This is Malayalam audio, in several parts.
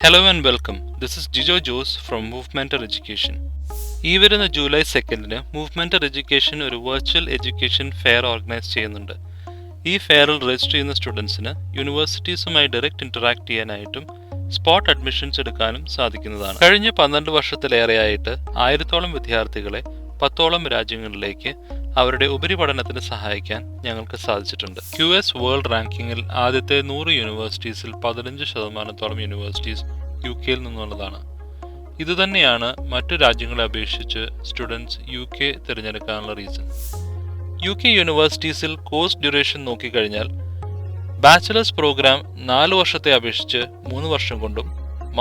Hello and welcome. This is Jijo Jose from Movementer Education. ഈ വരുന്ന ജൂലൈ 2 മൂവ്മെൻറ്റർ എഡ്യൂക്കേഷൻ ഒരു വെർച്വൽ എഡ്യൂക്കേഷൻ ഫെയർ ഓർഗനൈസ് ചെയ്യുന്നുണ്ട്. ഈ ഫെയറിൽ രജിസ്റ്റർ ചെയ്യുന്ന സ്റ്റുഡൻസിന് യൂണിവേഴ്സിറ്റീസുമായി ഡയറക്റ്റ് ഇന്ററാക്ട് ചെയ്യാനായിട്ടും സ്പോട്ട് അഡ്മിഷൻസ് എടുക്കാനും സാധിക്കുന്നതാണ്. കഴിഞ്ഞ 12 വർഷത്തിലേറെയായിട്ട് 1000-ഓളം വിദ്യാർത്ഥികളെ 10ഓളം രാജ്യങ്ങളിലേക്ക് അവരുടെ ഉപരിപഠനത്തിന് സഹായിക്കാൻ ഞങ്ങൾക്ക് സാധിച്ചിട്ടുണ്ട്. QS വേൾഡ് റാങ്കിങ്ങിൽ ആദ്യത്തെ 100 യൂണിവേഴ്സിറ്റീസിൽ 15% യൂണിവേഴ്സിറ്റീസ് UK നിന്നുള്ളതാണ്. ഇതുതന്നെയാണ് മറ്റു രാജ്യങ്ങളെ അപേക്ഷിച്ച് സ്റ്റുഡൻസ് UK തിരഞ്ഞെടുക്കാനുള്ള റീസൺ. UK യൂണിവേഴ്സിറ്റീസിൽ കോഴ്സ് ഡ്യൂറേഷൻ നോക്കിക്കഴിഞ്ഞാൽ ബാച്ചിലേഴ്സ് പ്രോഗ്രാം 4 വർഷത്തെ അപേക്ഷിച്ച് 3 വർഷം കൊണ്ടും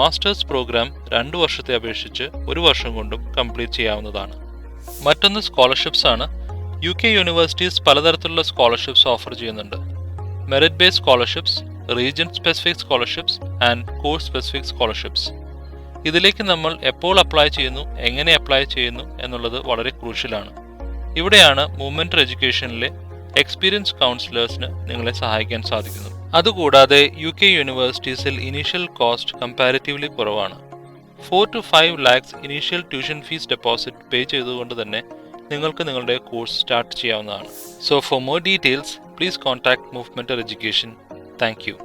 മാസ്റ്റേഴ്സ് പ്രോഗ്രാം 2 വർഷത്തെ അപേക്ഷിച്ച് 1 വർഷം കൊണ്ടും കംപ്ലീറ്റ് ചെയ്യാവുന്നതാണ്. മറ്റൊന്ന് സ്കോളർഷിപ്സ് ആണ്. UK യൂണിവേഴ്സിറ്റീസ് പലതരത്തിലുള്ള സ്കോളർഷിപ്സ് ഓഫർ ചെയ്യുന്നുണ്ട്. Merit based scholarships, region specific scholarships and course specific scholarships. ഇതിലേക്ക് നമ്മൾ എപ്പോൾ അപ്ലൈ ചെയ്യുന്നു, എങ്ങനെ അപ്ലൈ ചെയ്യുന്നു എന്നുള്ളത് വളരെ ക്രൂഷ്യലാണ്. ഇവിടെയാണ് മൂവ്മെൻറ്റർ എഡ്യൂക്കേഷനിലെ എക്സ്പീരിയൻസ് കൗൺസിലേഴ്സിന് നിങ്ങളെ സഹായിക്കാൻ സാധിക്കുന്നത്. അതുകൂടാതെ UK യൂണിവേഴ്സിറ്റീസിൽ ഇനീഷ്യൽ കോസ്റ്റ് കമ്പാരിറ്റീവ്ലി കുറവാണ്. 4 to 5 lakhs initial tuition fees deposit pay ചെയ്തുകൊണ്ട് തന്നെ നിങ്ങൾക്ക് നിങ്ങളുടെ കോഴ്സ് സ്റ്റാർട്ട് ചെയ്യാവുന്നതാണ്. So for more details please contact move mentor education. Thank U.